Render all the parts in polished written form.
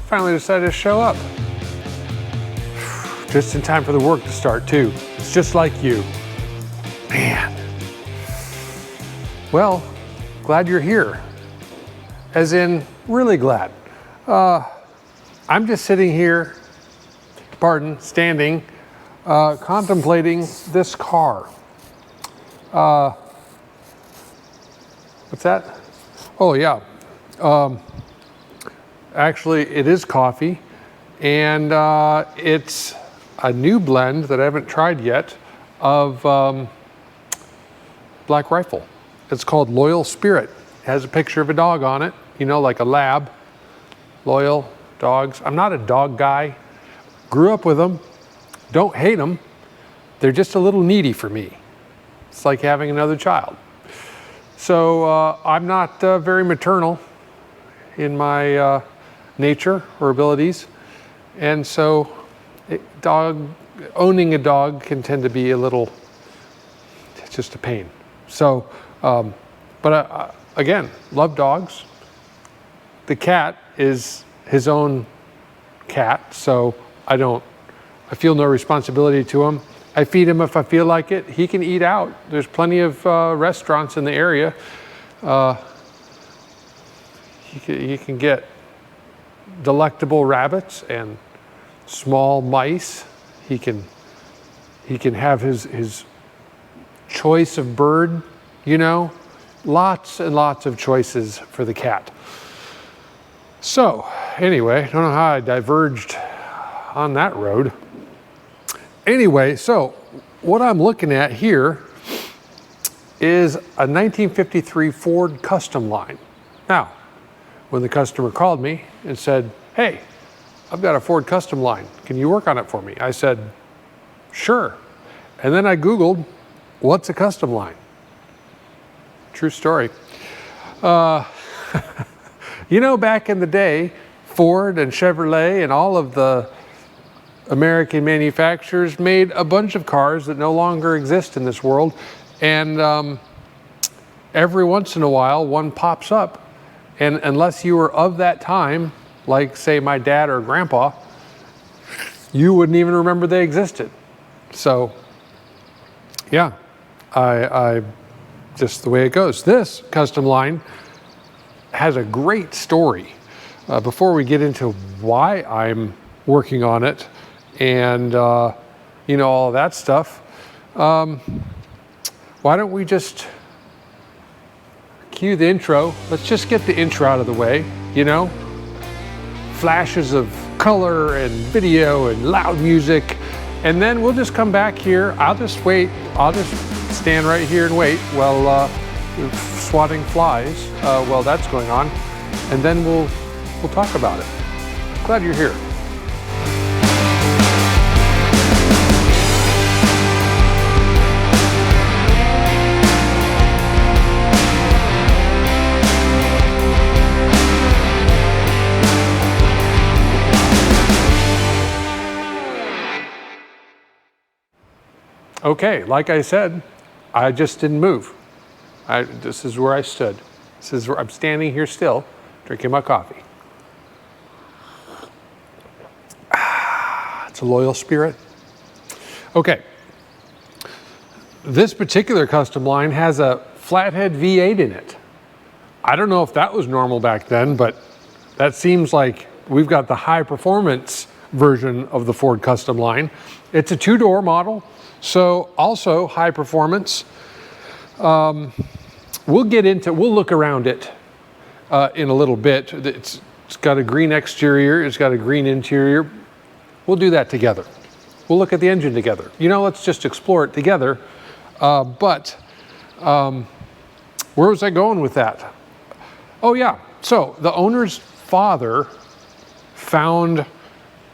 finally decided to show up. Just in time for the work to start too. It's just like you. Man. Well, glad you're here. As in, really glad. I'm just sitting here, standing, contemplating this car. What's that? Oh yeah. Actually, it is coffee, and it's a new blend that I haven't tried yet of Black Rifle. It's called Loyal Spirit. It has a picture of a dog on it, you know, like a lab. Loyal dogs. I'm not a dog guy. Grew up with them. Don't hate them. They're just a little needy for me. It's like having another child. So I'm not very maternal in my nature or abilities. And so owning a dog can tend to be a little, it's just a pain. So, but again, love dogs. The cat is his own cat, so I feel no responsibility to him. I feed him if I feel like it. He can eat out. There's plenty of restaurants in the area. You can get delectable rabbits and small mice. He can have his choice of bird, you know. Lots and lots of choices for the cat. So anyway, I don't know how I diverged on that road. Anyway, so what I'm looking at here is a 1953 Ford Customline. Now, when the customer called me and said, "Hey, I've got a Ford Customline. Can you work on it for me?" I said, "Sure." And then I Googled, what's a Customline? True story. You know, back in the day, Ford and Chevrolet and all of the American manufacturers made a bunch of cars that no longer exist in this world, and every once in a while one pops up, and unless you were of that time, like say my dad or grandpa, you wouldn't even remember they existed. So yeah, I just the way it goes. This Customline has a great story. Before we get into why I'm working on it and you know, all that stuff, why don't we just cue the intro? Let's just get the intro out of the way, you know? Flashes of color and video and loud music, and then we'll just come back here. I'll just wait. I'll just stand right here and wait while swatting flies while that's going on, and then we'll talk about it. Glad you're here. Okay, like I said, I just didn't move. This is where I stood. This is where I'm standing here still, drinking my coffee. It's a Loyal Spirit. Okay. This particular Customline has a Flathead V8 in it. I don't know if that was normal back then, but that seems like we've got the high performance version of the Ford Customline. It's a two-door model, so also high performance. We'll look around it in a little bit. It's got a green exterior, it's got a green interior. We'll do that together. We'll look at the engine together. You know, let's just explore it together. Where was I going with that? Oh yeah, so the owner's father found,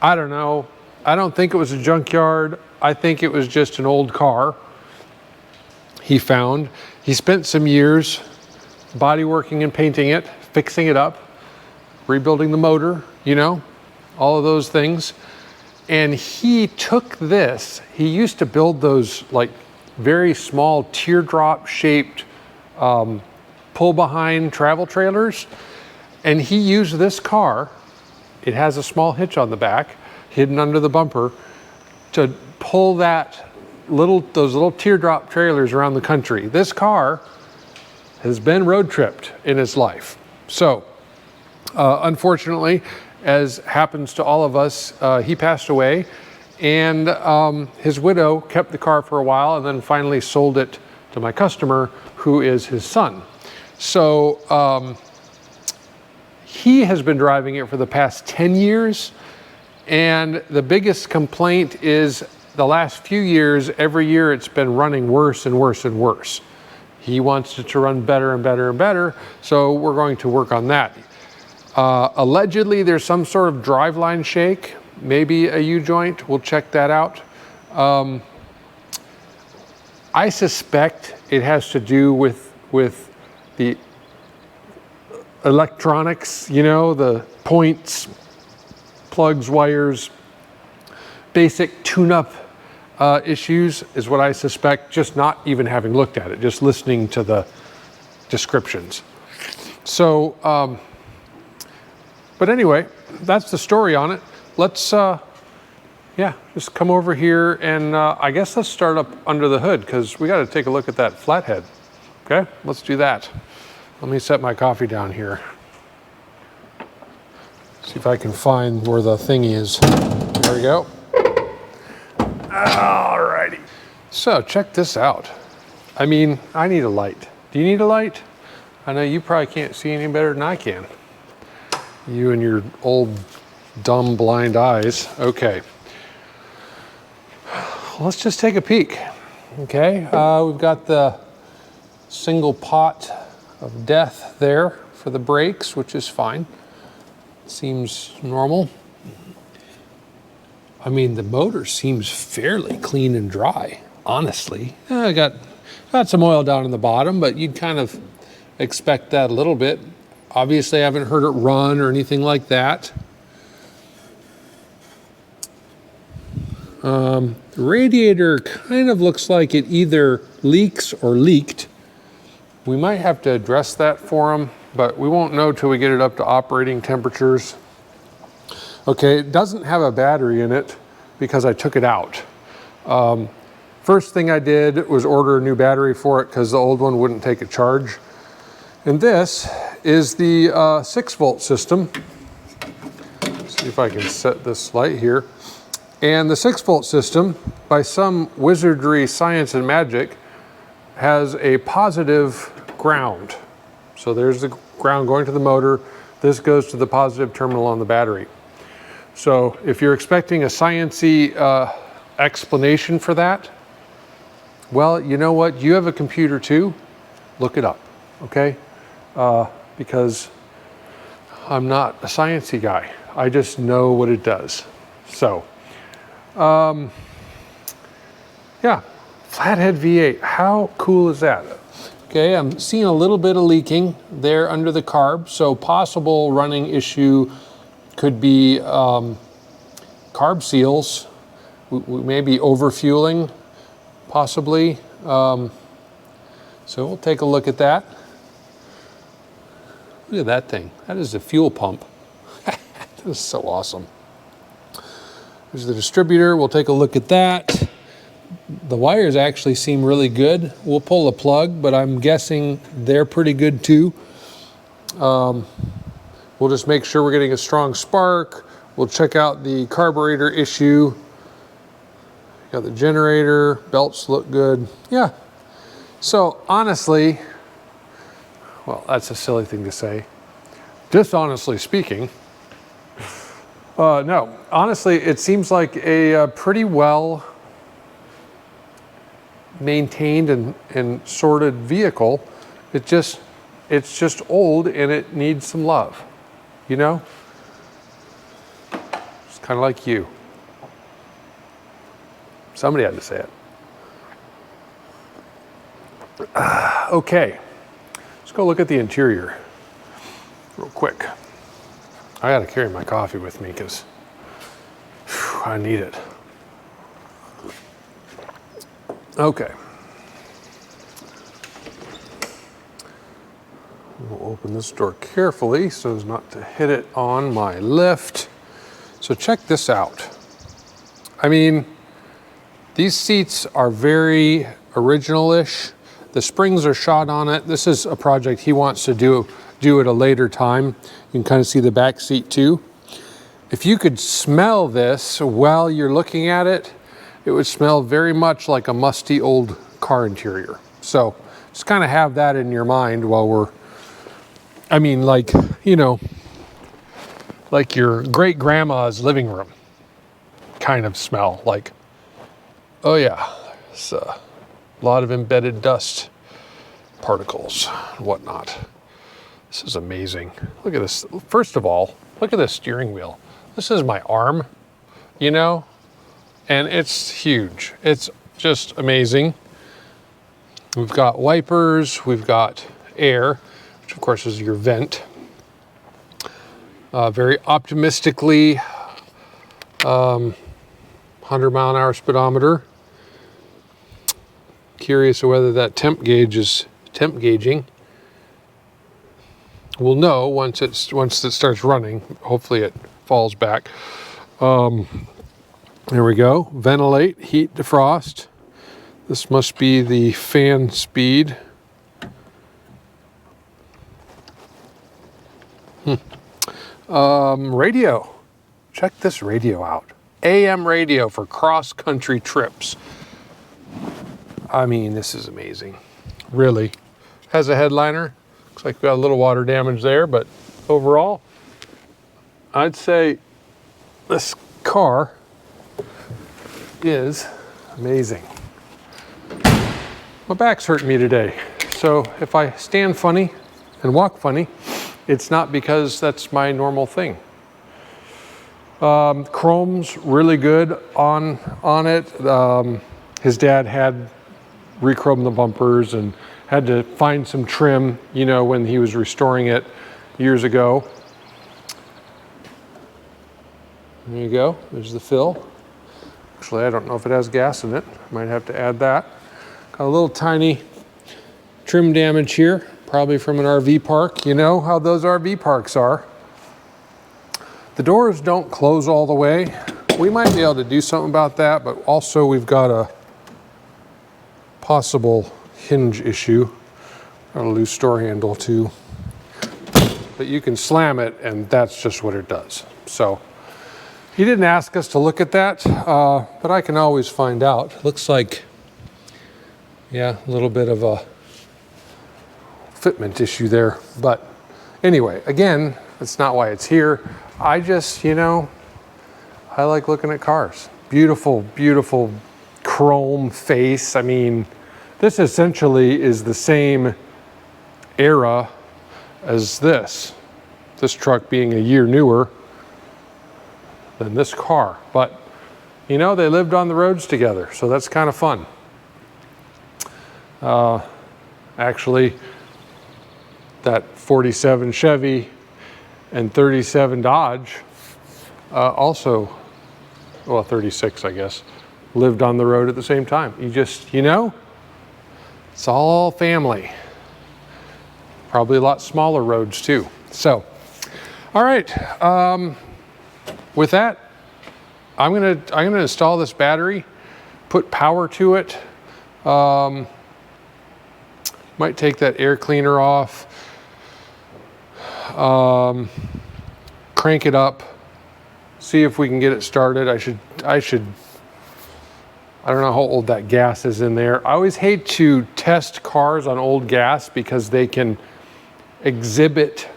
I don't know, I don't think it was a junkyard. I think it was just an old car he found. He spent some years body working and painting it, fixing it up, rebuilding the motor, you know, all of those things. And he took this, he used to build those like very small teardrop shaped pull behind travel trailers. And he used this car it has a small hitch on the back, hidden under the bumper, to pull those little teardrop trailers around the country. This car has been road tripped in its life. So, unfortunately, as happens to all of us, he passed away, and his widow kept the car for a while and then finally sold it to my customer, who is his son. So he has been driving it for the past 10 years, and the biggest complaint is the last few years, every year it's been running worse and worse and worse. He wants it to run better and better and better, so we're going to work on that. Allegedly, there's some sort of driveline shake, maybe a U-joint. We'll check that out. I suspect it has to do with the electronics, you know, the points, plugs, wires, basic tune-up issues is what I suspect, just not even having looked at it, just listening to the descriptions. So, but anyway, that's the story on it. Let's, just come over here and I guess let's start up under the hood, because we got to take a look at that Flathead. Okay, let's do that. Let me set my coffee down here. See if I can find where the thing is. There we go. Alrighty. So check this out. I mean, I need a light. Do you need a light? I know you probably can't see any better than I can. You and your old dumb blind eyes. Okay. Let's just take a peek. Okay, we've got the single pot of death there for the brakes, which is fine. Seems normal. I mean, the motor seems fairly clean and dry, honestly. I got some oil down in the bottom, but you'd kind of expect that a little bit. Obviously, I haven't heard it run or anything like that. The radiator kind of looks like it either leaks or leaked. We might have to address that for them, but we won't know till we get it up to operating temperatures. Okay, it doesn't have a battery in it because I took it out. First thing I did was order a new battery for it because the old one wouldn't take a charge. And this is the 6-volt system. Let's see if I can set this light here. And the 6-volt system, by some wizardry, science, and magic, has a positive ground. So there's the ground going to the motor. This goes to the positive terminal on the battery. So if you're expecting a sciencey explanation for that, well, you know what? You have a computer too. Look it up, okay? Because I'm not a sciencey guy. I just know what it does. So, yeah, Flathead V8. How cool is that? Okay, I'm seeing a little bit of leaking there under the carb. So possible running issue could be carb seals. We may be overfueling, possibly. So we'll take a look at that. Look at that thing. That is a fuel pump. That is so awesome. There's the distributor. We'll take a look at that. The wires actually seem really good. We'll pull a plug, but I'm guessing they're pretty good too. We'll just make sure we're getting a strong spark. We'll check out the carburetor issue. Got the generator, belts look good. Yeah. So honestly, well, that's a silly thing to say. Dishonestly speaking, no, honestly, it seems like a pretty well maintained and sorted vehicle. It's just old and it needs some love, you know? It's kind of like you. Somebody had to say it. Okay, let's go look at the interior real quick. I gotta carry my coffee with me because I need it. Okay. We'll open this door carefully so as not to hit it on my lift. So check this out. I mean, these seats are very original-ish. The springs are shot on it. This is a project he wants to do at a later time. You can kind of see the back seat too. If you could smell this while you're looking at it, it would smell very much like a musty old car interior. So just kind of have that in your mind while we're, I mean, like, you know, like your great grandma's living room kind of smell. Like, oh yeah, it's a lot of embedded dust particles and whatnot. This is amazing. Look at this. First of all, look at this steering wheel. This is my arm, you know, and it's huge. It's just amazing. We've got wipers, we've got air, which of course is your vent. Very optimistically 100-mile-an-hour speedometer. Curious whether that temp gauge is temp gauging. We'll know once it starts running. Hopefully it falls back. There we go. Ventilate, heat, defrost. This must be the fan speed. Radio. Check this radio out. AM radio for cross-country trips. I mean, this is amazing. Really. Has a headliner. Looks like we got a little water damage there, but overall, I'd say this car is amazing. My back's hurting me today, so if I stand funny and walk funny, it's not because that's my normal thing. Chrome's really good on it. His dad had re-chromed the bumpers and had to find some trim, you know, when he was restoring it years ago. There you go, there's the fill. Actually, I don't know if it has gas in it. Might have to add that. Got a little tiny trim damage here, probably from an RV park. You know how those RV parks are. The doors don't close all the way. We might be able to do something about that, but also we've got a possible hinge issue. Got a loose door handle too. But you can slam it and that's just what it does. So he didn't ask us to look at that, but I can always find out. Looks like, yeah, a little bit of a fitment issue there. But anyway, again, that's not why it's here. I just, you know, I like looking at cars. Beautiful, beautiful chrome face. I mean, this essentially is the same era as this truck being a year newer than this car. But, you know, they lived on the roads together, so that's kind of fun. Actually, that 47 Chevy and 37 Dodge also, well, 36, I guess, lived on the road at the same time. You just, you know, it's all family. Probably a lot smaller roads too. So, all right. With that, I'm gonna install this battery, put power to it. Might take that air cleaner off. Crank it up, see if we can get it started. I don't know how old that gas is in there. I always hate to test cars on old gas because they can exhibit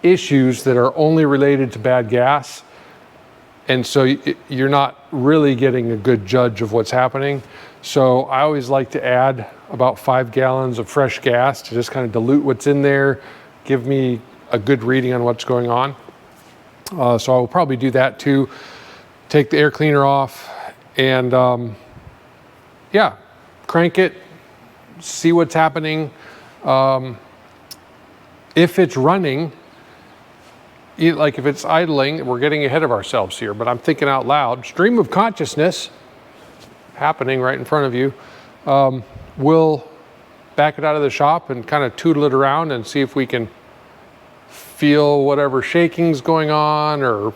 issues that are only related to bad gas. And so you're not really getting a good judge of what's happening. So I always like to add about 5 gallons of fresh gas to just kind of dilute what's in there, give me a good reading on what's going on. So I will probably do that too. Take the air cleaner off and yeah, crank it, see what's happening. If it's running, like if it's idling, we're getting ahead of ourselves here, but I'm thinking out loud. Stream of consciousness happening right in front of you. We'll back it out of the shop and kind of tootle it around and see if we can feel whatever shaking's going on or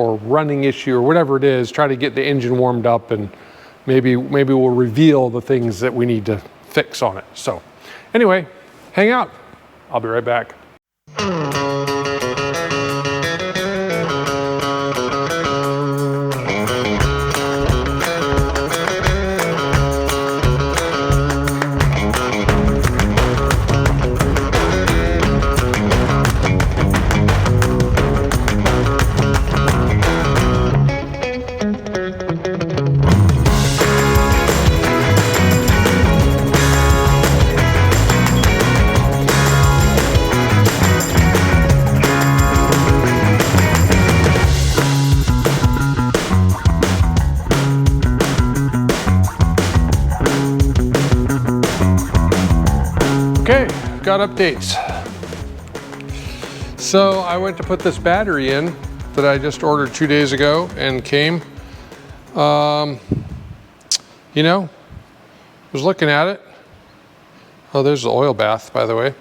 or running issue or whatever it is, try to get the engine warmed up, and maybe we'll reveal the things that we need to fix on it. So anyway, hang out. I'll be right back. Okay, got updates. So I went to put this battery in that I just ordered 2 days ago and came. You know, was looking at it. Oh, there's the oil bath, by the way.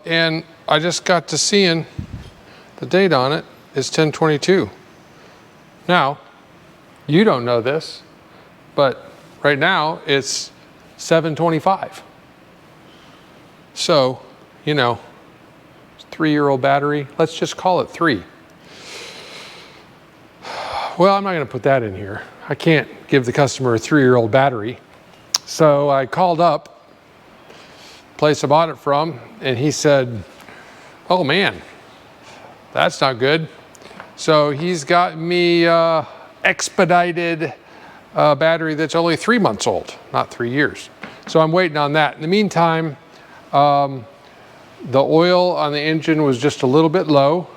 And I just got to seeing the date on it is 10/22. Now, you don't know this, but right now it's 7/25. So, you know, 3-year-old battery, let's just call it 3. Well, I'm not going to put that in here. I can't give the customer a 3-year-old battery. So I called up the place I bought it from, and he said, oh man, that's not good. So he's got me expedited battery that's only 3 months old, not 3 years. So I'm waiting on that. In the meantime, the oil on the engine was just a little bit low.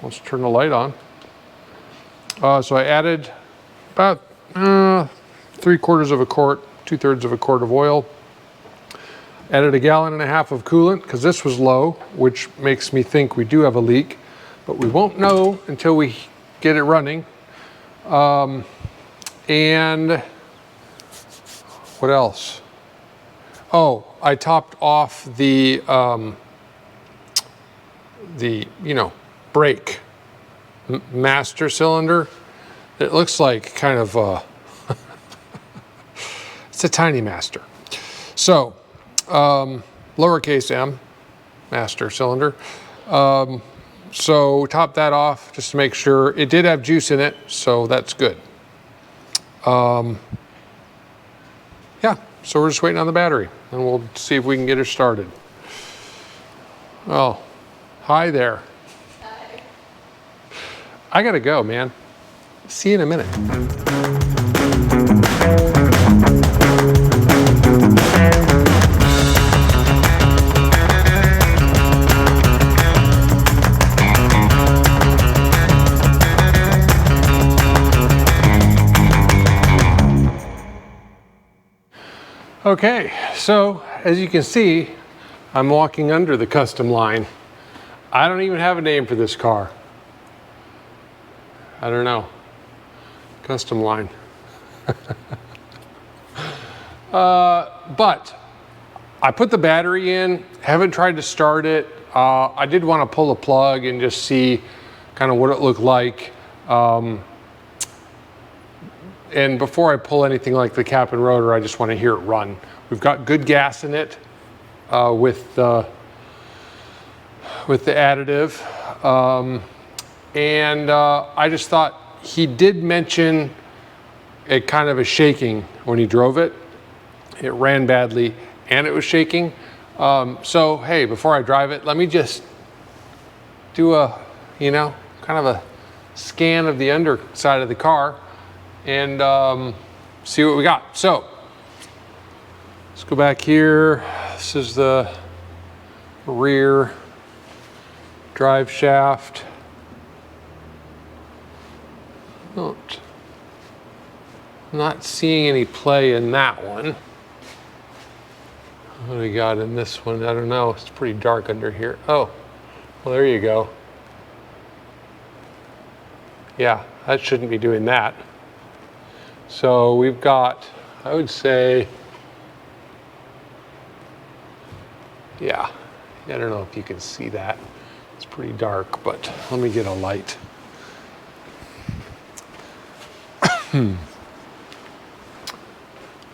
Let's turn the light on. So I added about 3/4 of a quart, 2/3 of a quart of oil. Added 1.5 gallons of coolant because this was low, which makes me think we do have a leak, but we won't know until we get it running. And what else? Oh, I topped off the brake master cylinder. It looks like kind of it's a tiny master. So lowercase m, master cylinder. So top that off just to make sure. It did have juice in it, so that's good. Yeah, so we're just waiting on the battery, and we'll see if we can get her started. Oh, hi there. Hi. I gotta go, man. See you in a minute. Okay, so as you can see, I'm walking under the Customline. I don't even have a name for this car. I don't know. Customline. But I put the battery in, haven't tried to start it. I did want to pull the plug and just see kind of what it looked like. And before I pull anything like the cap and rotor, I just want to hear it run. We've got good gas in it with the additive. And I just thought he did mention a kind of a shaking when he drove it. It ran badly and it was shaking. So, hey, before I drive it, let me just do a, kind of a scan of the underside of the car and see what we got. So let's go back here. This is the rear drive shaft. Not seeing any play in that one. What do we got in this one? I don't know. It's pretty dark under here. Oh, well, there you go. Yeah, that shouldn't be doing that. So we've got, I would say, yeah, I don't know if you can see that. It's pretty dark, but let me get a light.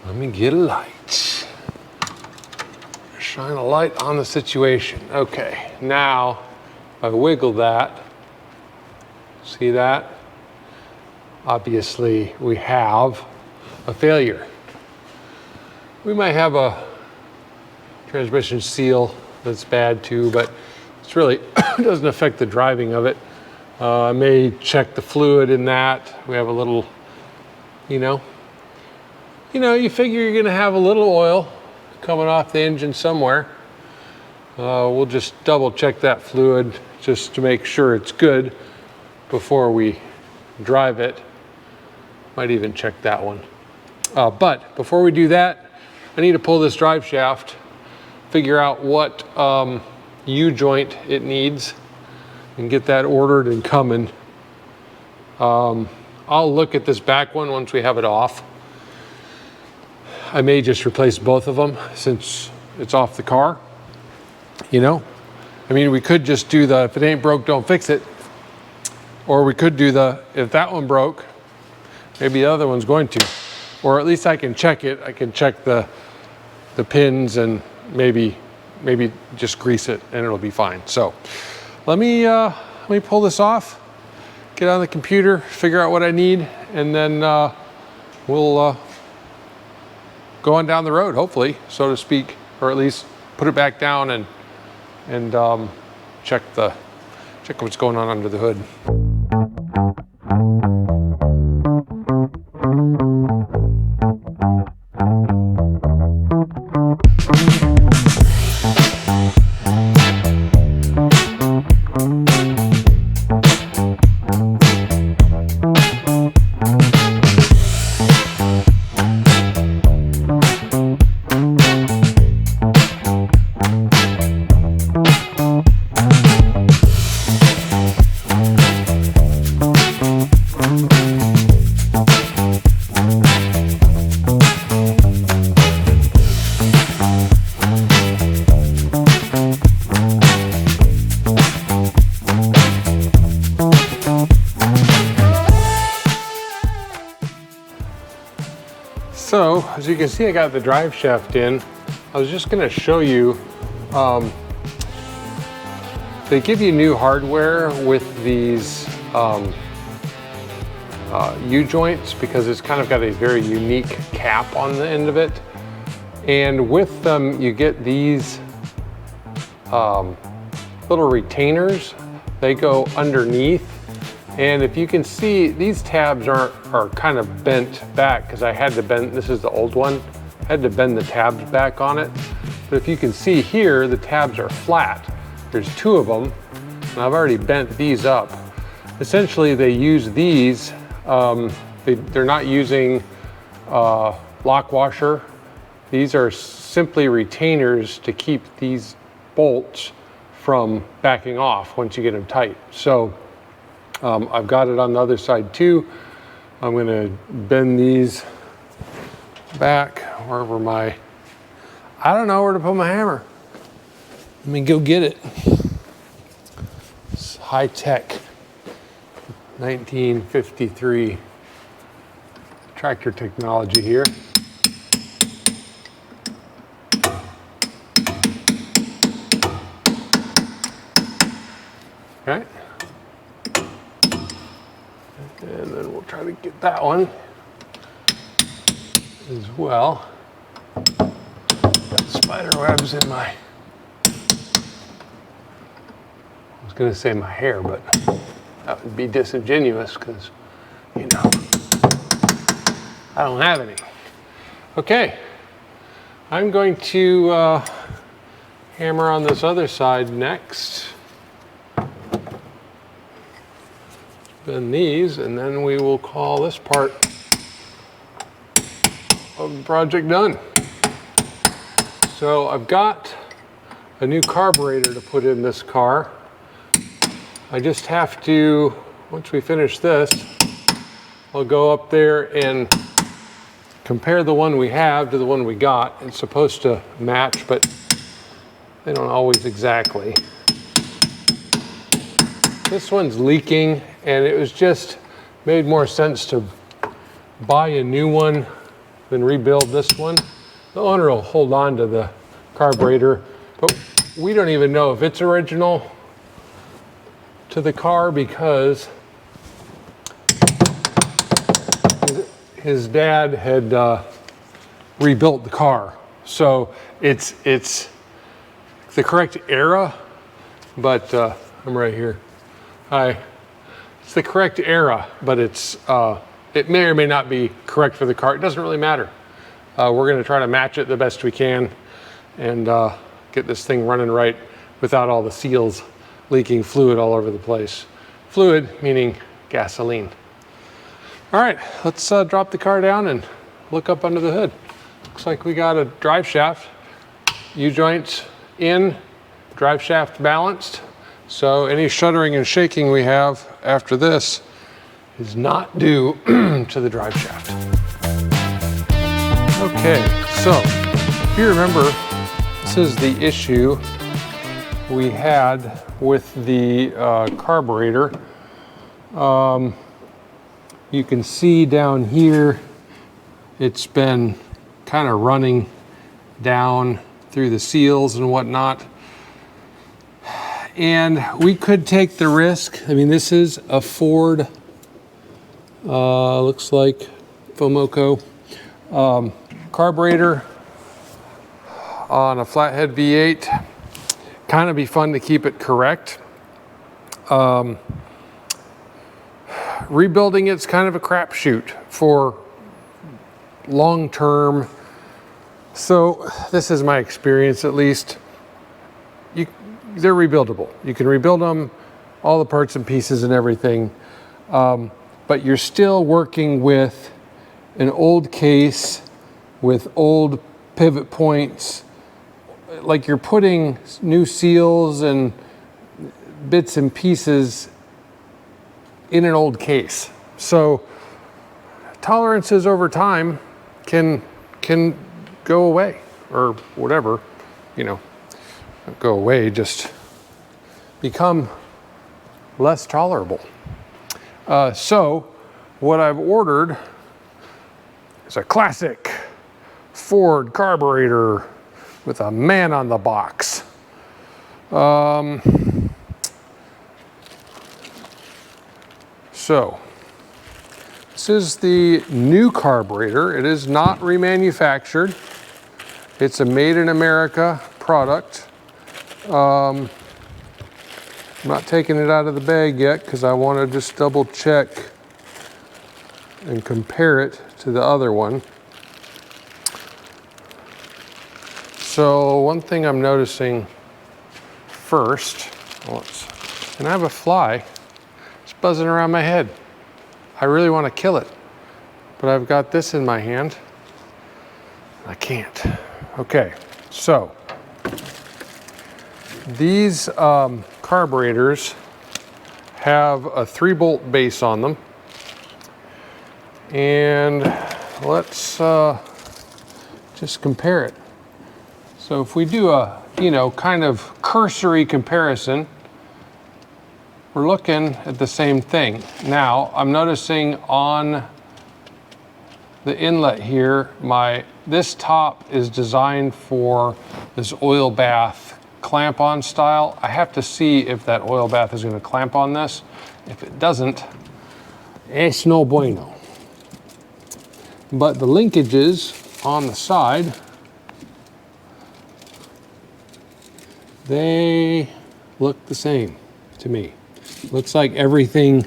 Let me get a light. Shine a light on the situation. Okay, now if I wiggle that, see that? Obviously we have a failure. We might have a transmission seal that's bad too, but it's really doesn't affect the driving of it. I may check the fluid in that. We have a little, you figure you're gonna have a little oil coming off the engine somewhere. We'll just double check that fluid just to make sure it's good before we drive it. Might even check that one. But before we do that, I need to pull this drive shaft, figure out what U-joint it needs, and get that ordered and coming. I'll look at this back one once we have it off. I may just replace both of them since it's off the car. I mean, we could just do the, if it ain't broke, don't fix it. Or we could do the, if that one broke, maybe the other one's going to. Or at least I can check it. I can check the pins and maybe just grease it and it'll be fine. So let me pull this off, get on the computer, figure out what I need, and then we'll go on down the road, hopefully, so to speak, or at least put it back down and check what's going on under the hood. So, as you can see, I got the drive shaft in. I was just gonna show you, they give you new hardware with these U-joints because it's kind of got a very unique cap on the end of it. And with them, you get these little retainers. They go underneath. And if you can see, these tabs are kind of bent back because I had to bend, this is the old one, I had to bend the tabs back on it. But if you can see here, the tabs are flat. There's two of them, and I've already bent these up. Essentially, they use these, they're not using lock washer. These are simply retainers to keep these bolts from backing off once you get them tight. So I've got it on the other side too. I'm gonna bend these back wherever I don't know where to put my hammer. Let me go get it. It's high tech, 1953 tractor technology here. Okay. And then we'll try to get that one as well. Got spider webs in my, I was gonna say my hair, but that would be disingenuous because, I don't have any. Okay, I'm going to hammer on this other side next. Bend these, and then we will call this part of the project done. So I've got a new carburetor to put in this car. I just have to, once we finish this, I'll go up there and compare the one we have to the one we got. It's supposed to match, but they don't always exactly. This one's leaking, and it was just made more sense to buy a new one, then rebuild this one, the owner will hold on to the carburetor, but we don't even know if it's original to the car because his dad had rebuilt the car. So it's the correct era, but I'm right here. Hi. It's the correct era, but it may or may not be correct for the car. It doesn't really matter. We're gonna try to match it the best we can and get this thing running right without all the seals leaking fluid all over the place. Fluid meaning gasoline. All right, let's drop the car down and look up under the hood. Looks like we got a drive shaft, U-joints in, drive shaft balanced. So any shuddering and shaking we have after this is not due to the drive shaft. Okay, so if you remember, this is the issue we had with the carburetor. You can see down here, it's been kind of running down through the seals and whatnot. And we could take the risk. I mean, this is a Ford, looks like Fomoco carburetor on a Flathead V8. Kind of be fun to keep it correct. Rebuilding it's kind of a crapshoot for long term. So this is my experience, at least. They're rebuildable. You can rebuild them, all the parts and pieces and everything, but you're still working with an old case with old pivot points. Like you're putting new seals and bits and pieces in an old case. So tolerances over time can go away, or whatever, you know. Not go away, just become less tolerable. So what I've ordered is a classic Ford carburetor with a man on the box. So this is the new carburetor. It is not remanufactured. It's a made in America product. I'm not taking it out of the bag yet because I want to just double check and compare it to the other one. So one thing I'm noticing first, and I have a fly, it's buzzing around my head. I really want to kill it, but I've got this in my hand. I can't. Okay, so these carburetors have a 3-bolt base on them. And let's just compare it. So if we do a, kind of cursory comparison, we're looking at the same thing. Now, I'm noticing on the inlet here, this top is designed for this oil bath clamp-on style. I have to see if that oil bath is going to clamp on this. If it doesn't, es no bueno. But the linkages on the side, they look the same to me. Looks like everything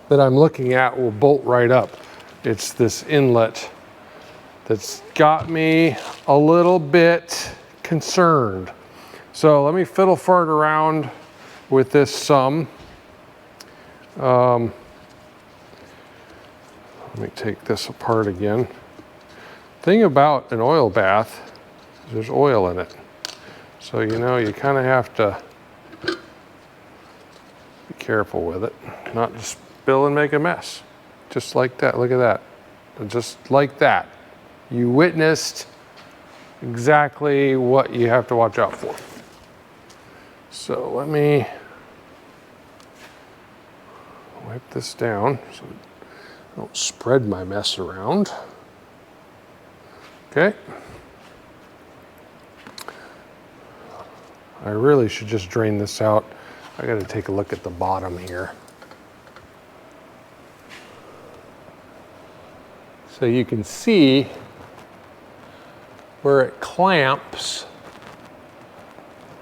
that I'm looking at will bolt right up. It's this inlet that's got me a little bit concerned. So let me fiddle fart around with this some. Let me take this apart again. Thing about an oil bath is there's oil in it. So you kind of have to be careful with it, not just spill and make a mess. Just like that, look at that. Just like that. You witnessed exactly what you have to watch out for. So let me wipe this down. So Don't spread my mess around. Okay. I really should just drain this out. I got to take a look at the bottom here. So you can see where it clamps.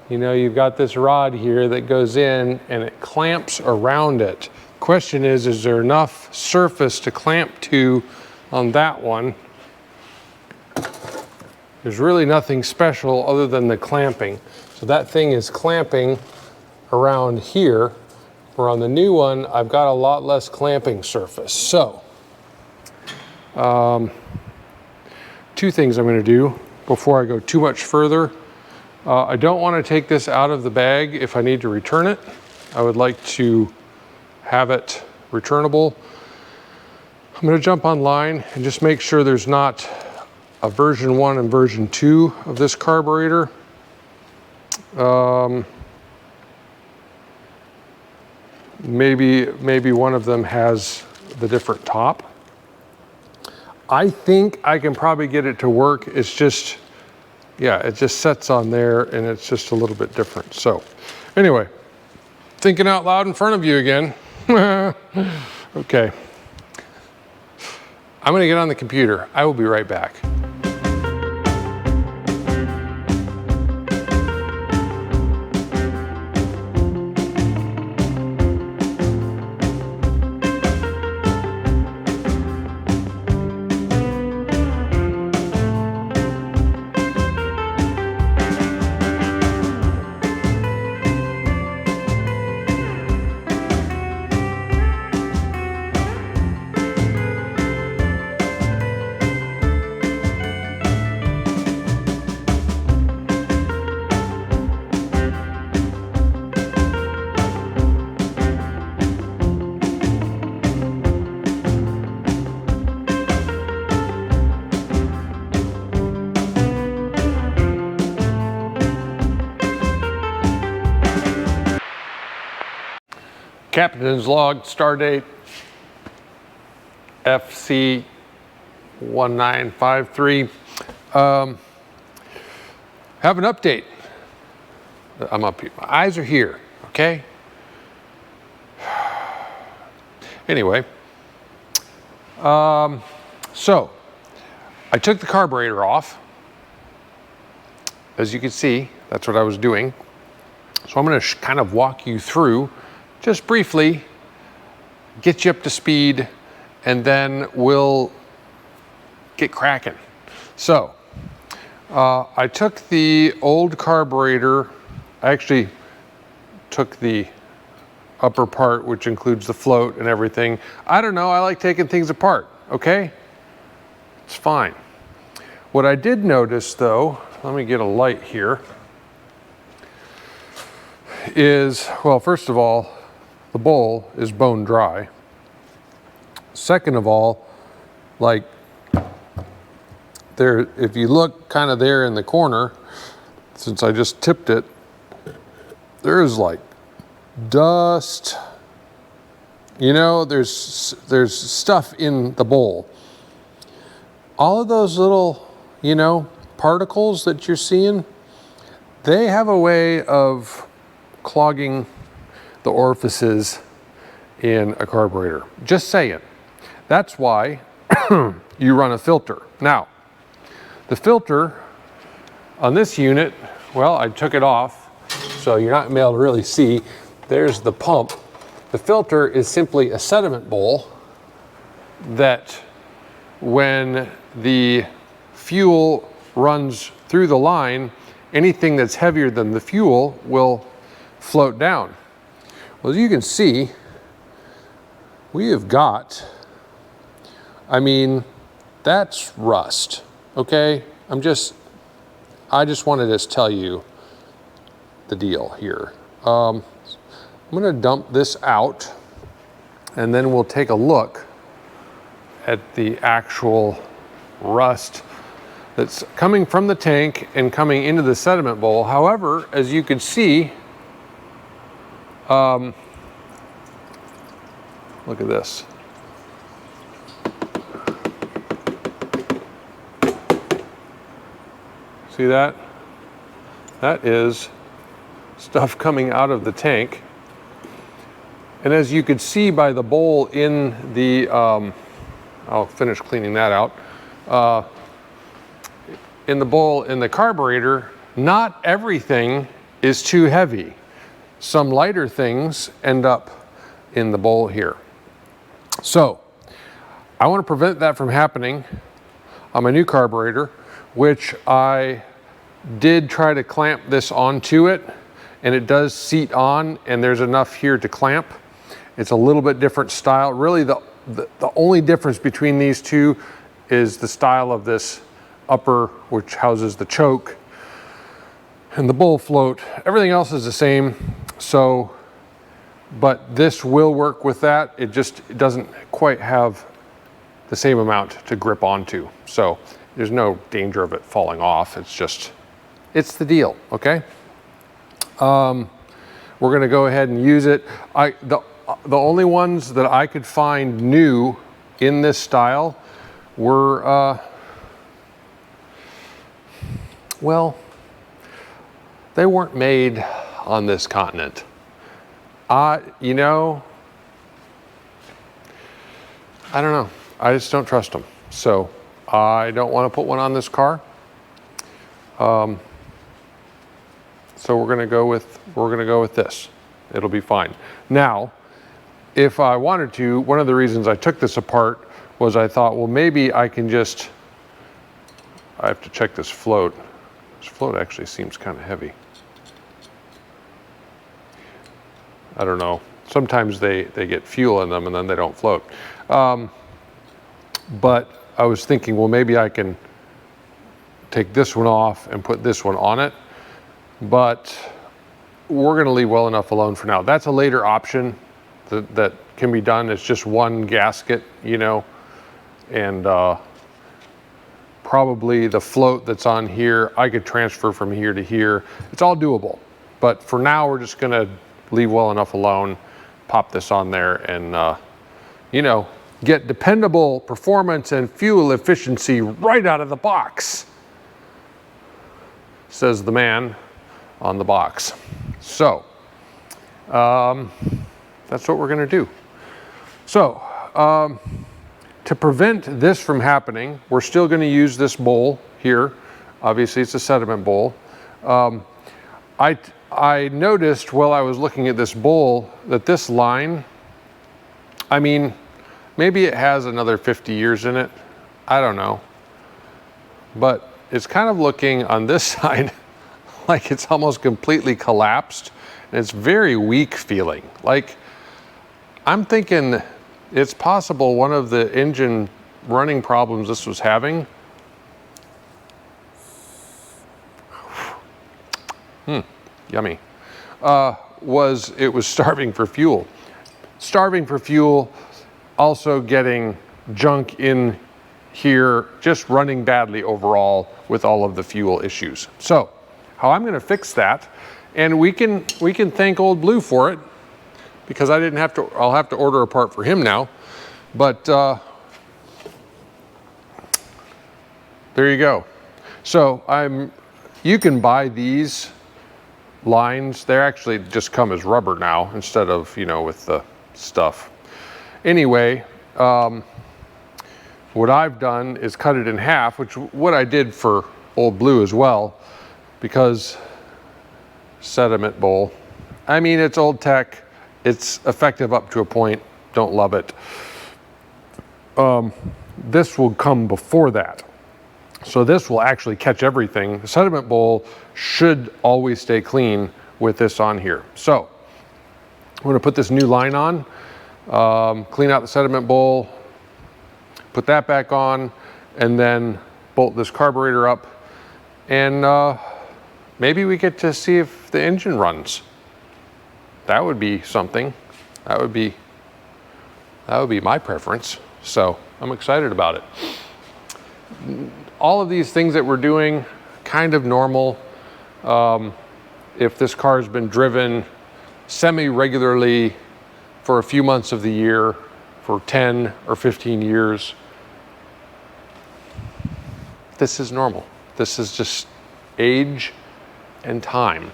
You know, you've got this rod here that goes in and it clamps around it. Question is there enough surface to clamp to on that one? There's really nothing special other than the clamping. So that thing is clamping around here, where on the new one, I've got a lot less clamping surface. So, two things I'm gonna do before I go too much further. I don't wanna take this out of the bag if I need to return it. I would like to have it returnable. I'm gonna jump online and just make sure there's not a version 1 and version 2 of this carburetor. Maybe one of them has the different top. I think I can probably get it to work. It's just, yeah, it just sets on there and it's just a little bit different. So anyway, thinking out loud in front of you again. Okay. I'm gonna get on the computer. I will be right back. Captain's log, stardate FC1953. Have an update. I'm up here. My eyes are here, okay? Anyway, so I took the carburetor off. As you can see, that's what I was doing. So I'm going to kind of walk you through, just briefly, get you up to speed, and then we'll get cracking. So, I took the old carburetor, I actually took the upper part, which includes the float and everything. I don't know, I like taking things apart, okay? It's fine. What I did notice though, let me get a light here, is, well, first of all, the bowl is bone dry. Second of all, like there, if you look kind of there in the corner, since I just tipped it, there's like dust. You know, there's stuff in the bowl. All of those little, you know, particles that you're seeing, they have a way of clogging the orifices in a carburetor. Just saying. That's why you run a filter. Now, the filter on this unit, well, I took it off, so you're not able to really see. There's the pump. The filter is simply a sediment bowl that when the fuel runs through the line, anything that's heavier than the fuel will float down. Well, as you can see, we have got, I mean, that's rust, okay? I just wanted to tell you the deal here. I'm gonna dump this out and then we'll take a look at the actual rust that's coming from the tank and coming into the sediment bowl. However, as you can see, look at this. See that? That is stuff coming out of the tank. And as you could see by the bowl in the, I'll finish cleaning that out. In the bowl in the carburetor, not everything is too heavy. Some lighter things end up in the bowl here. So I want to prevent that from happening on my new carburetor, which I did try to clamp this onto it, and it does seat on, and there's enough here to clamp. It's a little bit different style. Really the only difference between these two is the style of this upper, which houses the choke, and the bowl float. Everything else is the same. So, but this will work with that. It doesn't quite have the same amount to grip onto. So there's no danger of it falling off. It's the deal, okay? We're gonna go ahead and use it. The only ones that I could find new in this style were, well, they weren't made on this continent. You know, I don't know. I just don't trust them. So I don't want to put one on this car. So we're gonna go with this. It'll be fine. Now, if I wanted to, one of the reasons I took this apart was I thought, well, maybe I can just, I have to check this float. This float actually seems kind of heavy. I don't know. Sometimes they get fuel in them and then they don't float. But I was thinking, well, maybe I can take this one off and put this one on it. But we're gonna leave well enough alone for now. That's a later option that can be done. It's just one gasket, you know, and probably the float that's on here, I could transfer from here to here. It's all doable. But for now, we're just gonna leave well enough alone, pop this on there, and you know, get dependable performance and fuel efficiency right out of the box, says the man on the box. So that's what we're gonna do. So to prevent this from happening, we're still gonna use this bowl here. Obviously it's a sediment bowl. I noticed while I was looking at this bowl that this line, I mean, maybe it has another 50 years in it. I don't know. But it's kind of looking on this side like it's almost completely collapsed. And it's very weak feeling. Like, I'm thinking it's possible one of the engine running problems this was having. Yummy. Was starving for fuel. Starving for fuel, also getting junk in here, just running badly overall with all of the fuel issues. So, how I'm gonna fix that, and we can thank Old Blue for it, because I didn't have to, I'll have to order a part for him now. But there you go. So you can buy these lines. They actually just come as rubber now instead of, you know, with the stuff. Anyway, what I've done is cut it in half, which what I did for Old Blue as well, because sediment bowl. I mean, it's old tech. It's effective up to a point. Don't love it. This will come before that. So this will actually catch everything. The sediment bowl should always stay clean with this on here. So I'm gonna put this new line on, clean out the sediment bowl, put that back on, and then bolt this carburetor up, and maybe we get to see if the engine runs. That would be something. That would be my preference. So I'm excited about it. All of these things that we're doing, kind of normal. If this car's been driven semi-regularly for a few months of the year, for 10 or 15 years, this is normal. This is just age and time.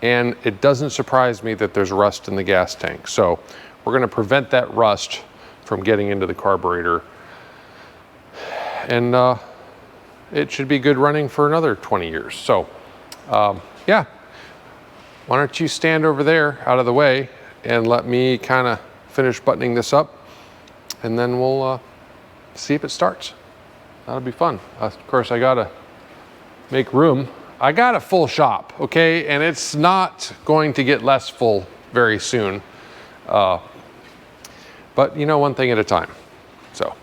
And it doesn't surprise me that there's rust in the gas tank. So we're gonna prevent that rust from getting into the carburetor. And it should be good running for another 20 years. So yeah, why don't you stand over there out of the way and let me kind of finish buttoning this up, and then we'll see if it starts. That'll be fun. Of course, I gotta make room. I got a full shop, okay? And it's not going to get less full very soon. But you know, one thing at a time, so.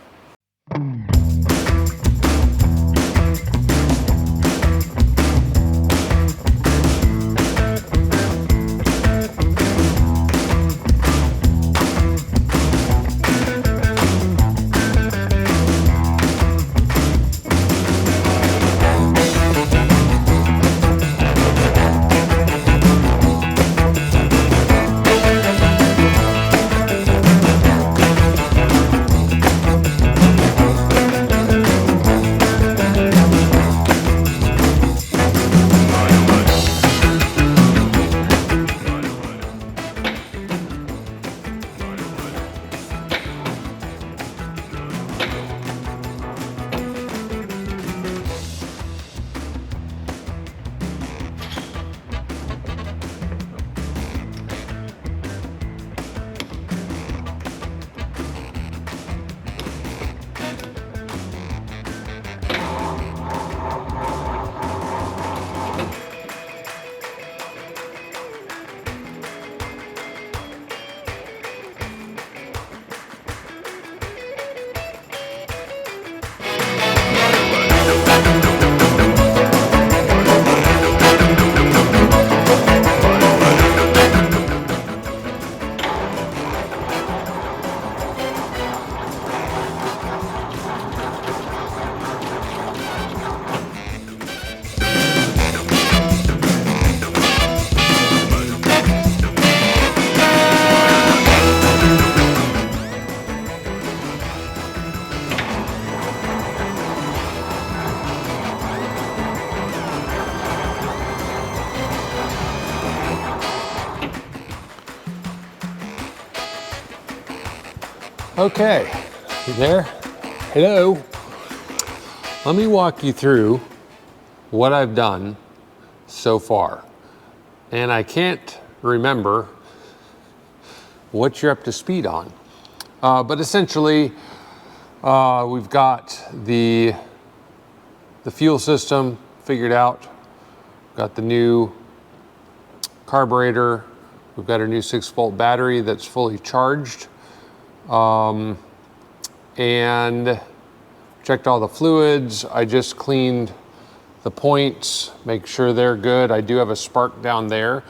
Okay, you there? Hello. Let me walk you through what I've done so far. And I can't remember what you're up to speed on. But essentially, we've got the fuel system figured out. Got the new carburetor. We've got our new 6-volt battery that's fully charged. And checked all the fluids. I just cleaned the points, make sure they're good. I do have a spark down there.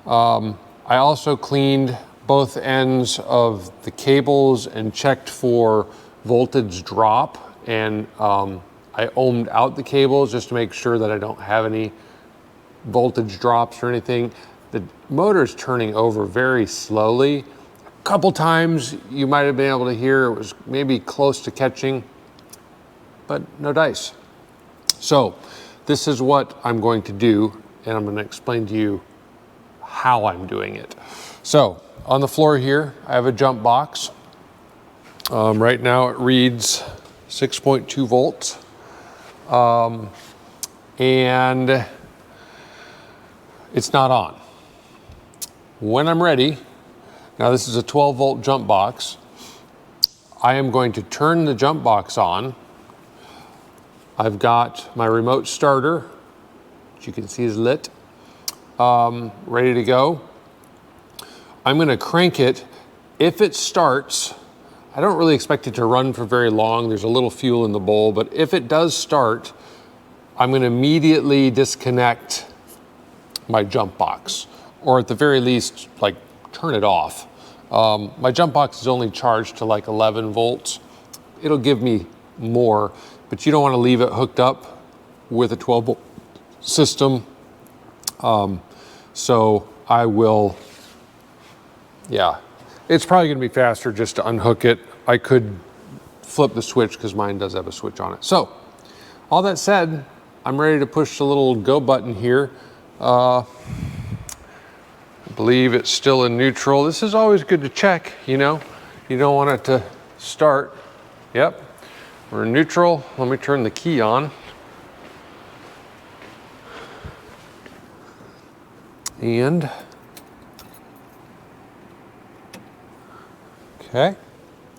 I also cleaned both ends of the cables and checked for voltage drop, and I ohmed out the cables just to make sure that I don't have any voltage drops or anything. The motor's turning over very slowly. A couple times you might have been able to hear it was maybe close to catching, but no dice. So this is what I'm going to do, and I'm going to explain to you how I'm doing it. So on the floor here, I have a jump box. Right now it reads 6.2 volts. And it's not on. When I'm ready, now this is a 12-volt jump box, I am going to turn the jump box on. I've got my remote starter, which you can see is lit, ready to go. I'm going to crank it. If it starts, I don't really expect it to run for very long. There's a little fuel in the bowl, but if it does start, I'm going to immediately disconnect my jump box, or at the very least, like, turn it off. My jump box is only charged to like 11 volts. It'll give me more, but you don't want to leave it hooked up with a 12-volt system. So I will, yeah, it's probably going to be faster just to unhook it. I could flip the switch because mine does have a switch on it. So all that said, I'm ready to push the little go button here. I believe it's still in neutral. This is always good to check, you know. You don't want it to start. Yep, we're in neutral. Let me turn the key on. And, okay,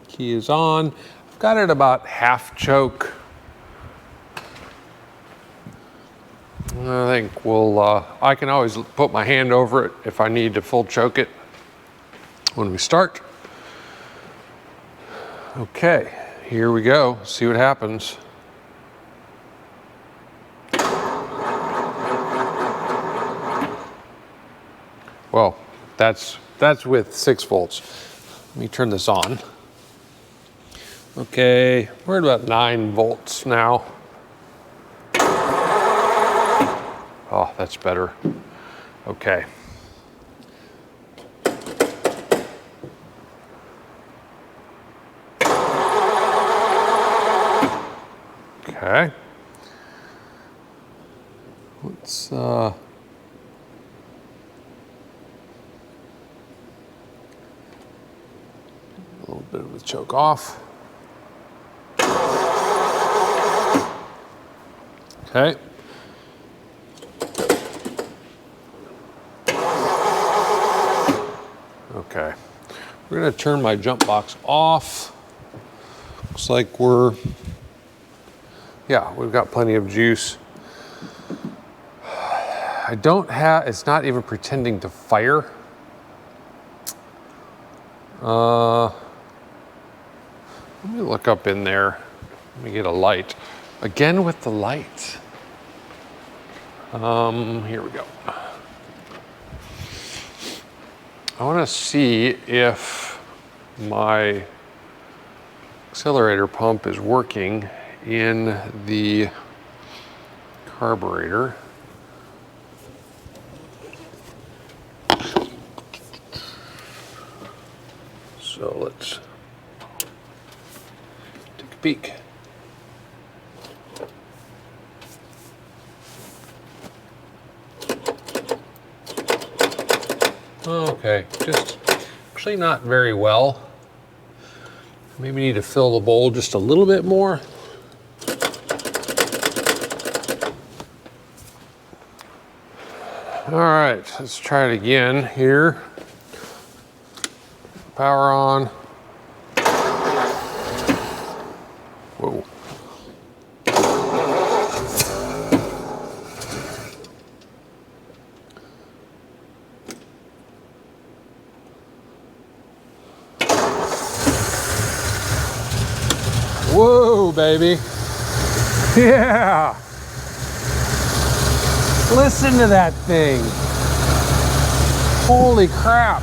key is on. I've got it about half choke. I think I can always put my hand over it if I need to full choke it when we start. Okay, here we go. See what happens. Well, that's with 6 volts. Let me turn this on. Okay, we're at about 9 volts now. Oh, that's better. Okay. Okay. Let's a little bit of the choke off. Okay. Okay. We're going to turn my jump box off. Looks like we've got plenty of juice. It's not even pretending to fire. Let me look up in there. Let me get a light. Again with the lights. Here we go. I want to see if my accelerator pump is working in the carburetor. So let's take a peek. Okay, just actually not very well. Maybe need to fill the bowl just a little bit more. All right, let's try it again here. Power on. Whoa. Whoa, baby. Yeah. Listen to that thing. Holy crap.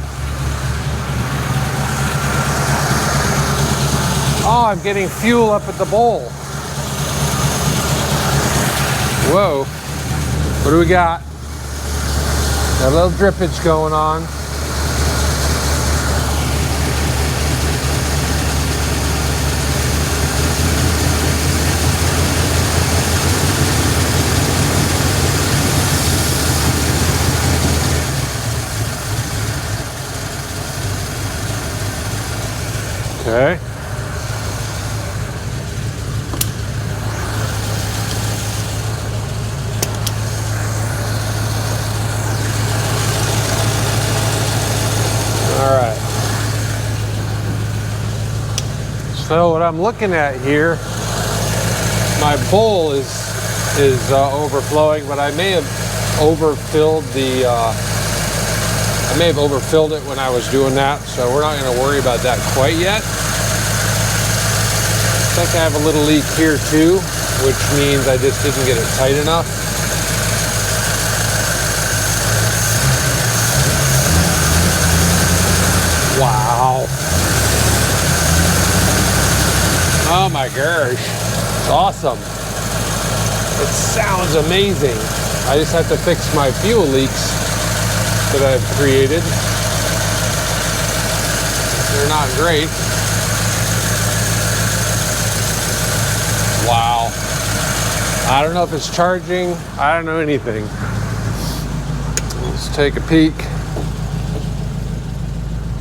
Oh, I'm getting fuel up at the bowl. Whoa. What do we got? Got a little drippage going on. Okay. All right. So what I'm looking at here, my bowl is overflowing, but I may have overfilled it when I was doing that, so we're not going to worry about that quite yet. I think I have a little leak here too, which means I just didn't get it tight enough. Wow. Oh my gosh. It's awesome. It sounds amazing. I just have to fix my fuel leaks that I've created. They're not great. Wow. I don't know if it's charging. I don't know anything. Let's take a peek.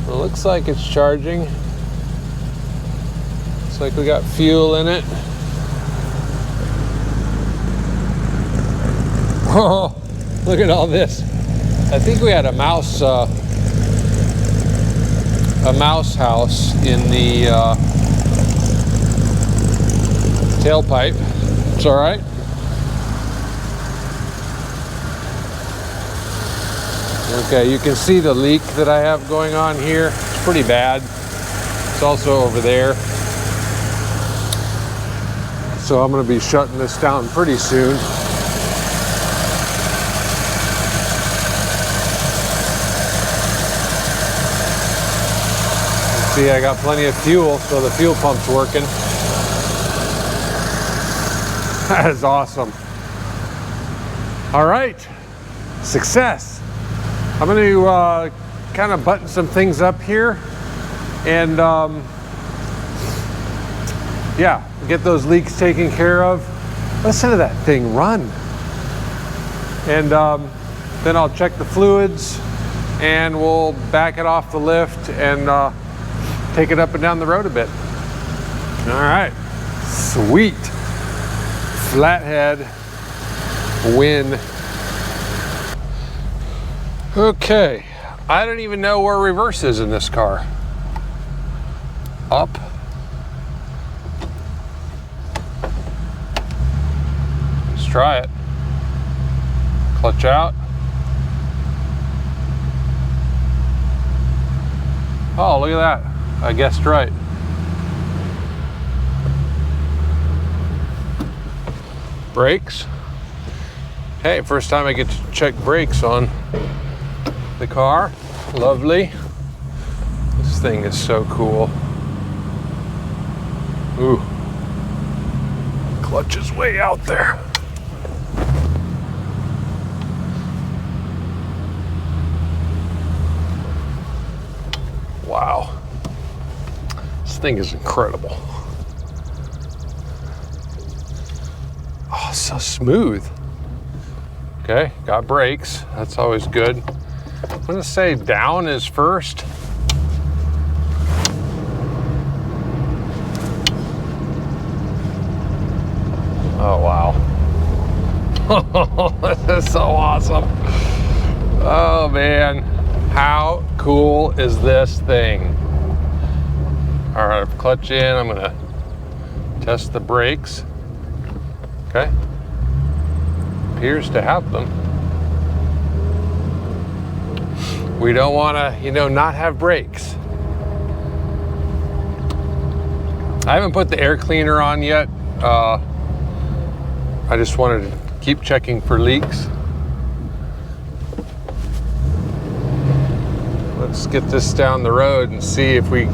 It looks like it's charging. Looks like we got fuel in it. Oh, look at all this. I think we had a mouse house in the tailpipe. It's all right. Okay, you can see the leak that I have going on here. It's pretty bad. It's also over there. So I'm going to be shutting this down pretty soon. See, I got plenty of fuel, so the fuel pump's working. That is awesome. All right, success. I'm going to kind of button some things up here and yeah, get those leaks taken care of. Listen to that thing run. And then I'll check the fluids and we'll back it off the lift and take it up and down the road a bit. All right, sweet. Flathead win. Okay, I don't even know where reverse is in this car. Up. Let's try it. Clutch out. Oh, look at that. I guessed right. Brakes. Hey, first time I get to check brakes on the car. Lovely. This thing is so cool. Ooh. Clutch is way out there. Wow. This thing is incredible. Oh, so smooth. Okay, got brakes. That's always good. I'm gonna say down is first. Oh, wow. This is so awesome. Oh, man. How cool is this thing? All right, clutch in. I'm gonna test the brakes. Okay. Appears to have them. We don't want to, not have brakes. I haven't put the air cleaner on yet. I just wanted to keep checking for leaks. Let's get this down the road and see if we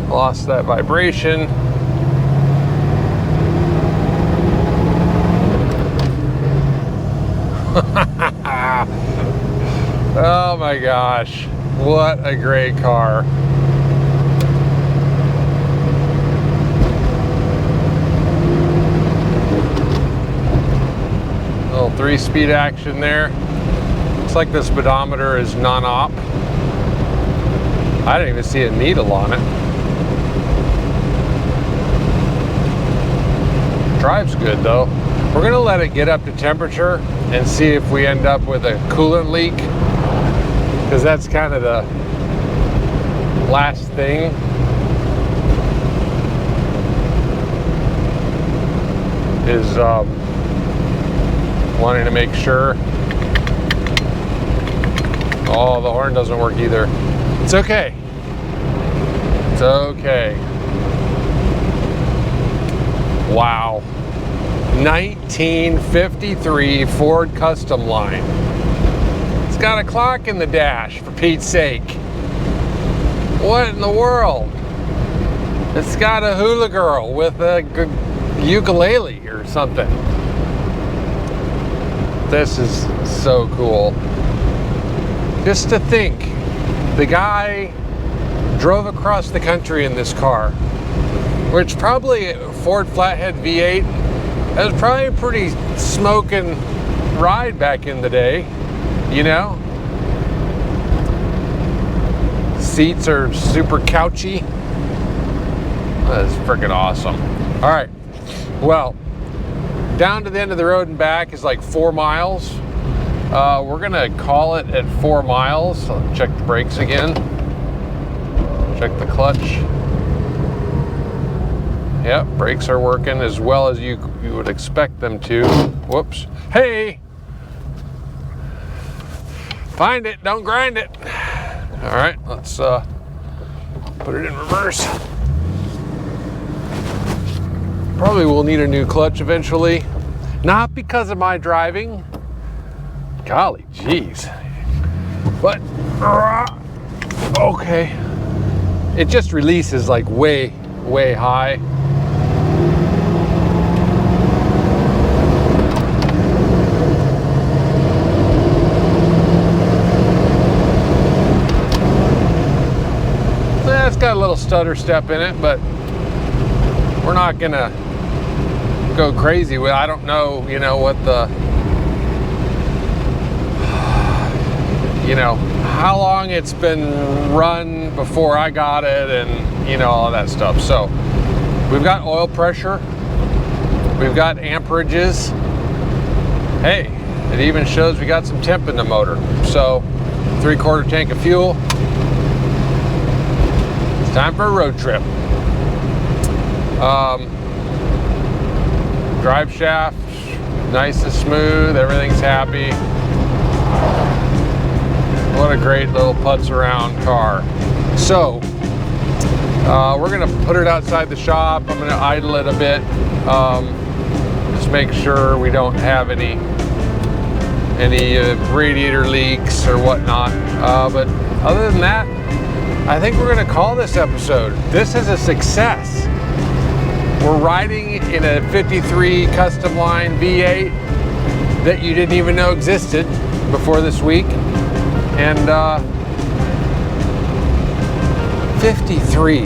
lost that vibration. Oh my gosh, what a great car. Little 3-speed action there. Looks like the speedometer is non-op. I didn't even see a needle on it. Drives good though. We're gonna let it get up to temperature and see if we end up with a coolant leak, because that's kind of the last thing. Is wanting to make sure. Oh, the horn doesn't work either. It's okay. It's okay. Wow. 1953 Ford Customline. It's got a clock in the dash, for Pete's sake. What in the world? It's got a hula girl with a ukulele or something. This is so cool. Just to think, the guy drove across the country in this car, which probably a Ford Flathead V8, That was probably a pretty smoking ride back in the day, you know? Seats are super couchy. That's freaking awesome. All right, well, down to the end of the road and back is like 4 miles. We're gonna call it at 4 miles. I'll check the brakes again. Check the clutch. Yep, brakes are working as well as you would expect them to. Whoops. Hey! Find it, don't grind it. All right, let's put it in reverse. Probably will need a new clutch eventually. Not because of my driving. Golly geez. But, okay. It just releases like way high. It's got a little stutter step in it, but we're not gonna go crazy with. I don't know, you know, what the, you know, how long it's been run before I got it, and you know, all that stuff. So we've got oil pressure, we've got amperages. Hey, it even shows we got some temp in the motor. So 3/4 tank of fuel. It's time for a road trip. Drive shaft, nice and smooth, everything's happy. What a great little putz around car. So, we're gonna put it outside the shop. I'm gonna idle it a bit. Just make sure we don't have any radiator leaks or whatnot. But other than that, I think we're gonna call this episode. This is a success. We're riding in a 53 Customline V8 that you didn't even know existed before this week. And 53.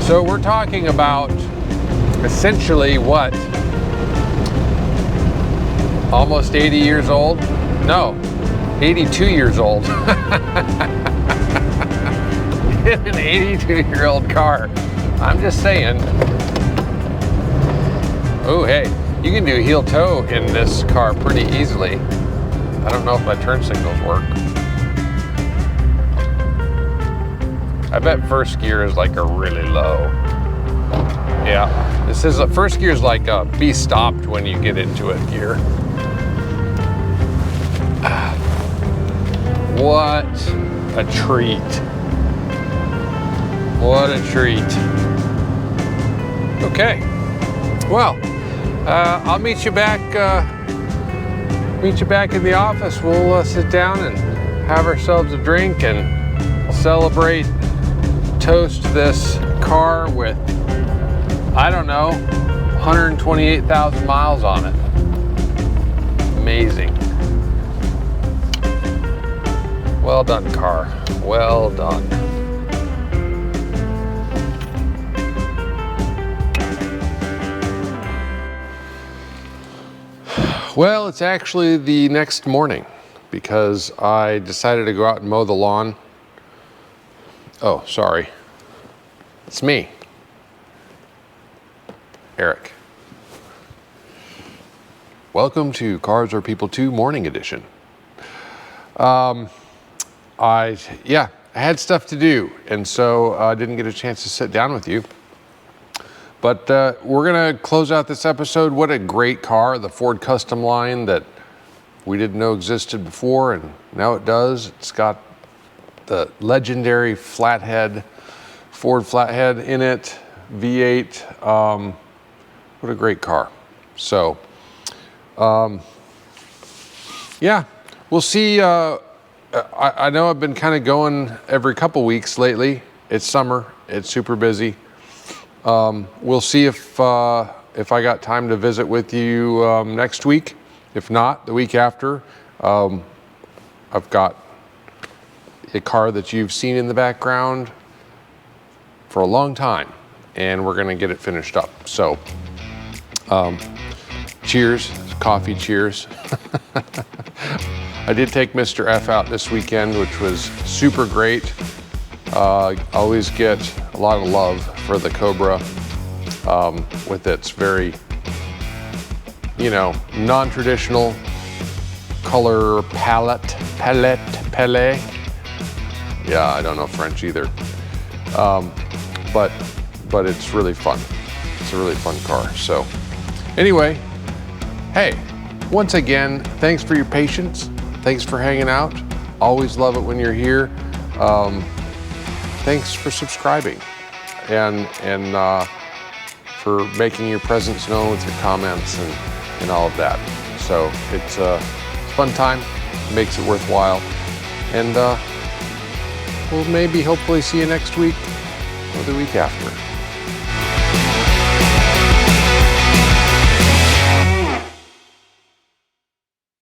So we're talking about essentially what? Almost 80 years old? No, 82 years old. In an 82-year-old car. I'm just saying. Oh, hey, you can do heel toe in this car pretty easily. I don't know if my turn signals work. I bet first gear is like a really low. Yeah, this is first gear is like a be stopped when you get into it gear. What a treat. What a treat. Okay, well, I'll meet you back in the office. We'll sit down and have ourselves a drink and celebrate, toast this car with, I don't know, 128,000 miles on it. Amazing. Well done, car. Well done. Well, it's actually the next morning because I decided to go out and mow the lawn. Oh, sorry. It's me, Eric. Welcome to Cars Are People 2 Morning Edition. I had stuff to do, and so I didn't get a chance to sit down with you. But we're gonna close out this episode. What a great car, the Ford Customline that we didn't know existed before, and now it does. It's got the legendary Flathead, Ford Flathead in it, V8. What a great car. So, yeah, we'll see. I know I've been kind of going every couple weeks lately. It's summer, it's super busy. We'll see if I got time to visit with you next week. If not, the week after. I've got a car that you've seen in the background for a long time, and we're gonna get it finished up. So Cheers, coffee cheers. I did take Mr. F out this weekend, which was super great. Always get a lot of love for the Cobra with its very, you know, non-traditional color palette. Yeah, I don't know French either. But it's really fun. It's a really fun car. So anyway, hey, once again, thanks for your patience. Thanks for hanging out. Always love it when you're here. Thanks for subscribing and for making your presence known with your comments and all of that. So it's a fun time, it makes it worthwhile. And we'll maybe hopefully see you next week or the week after.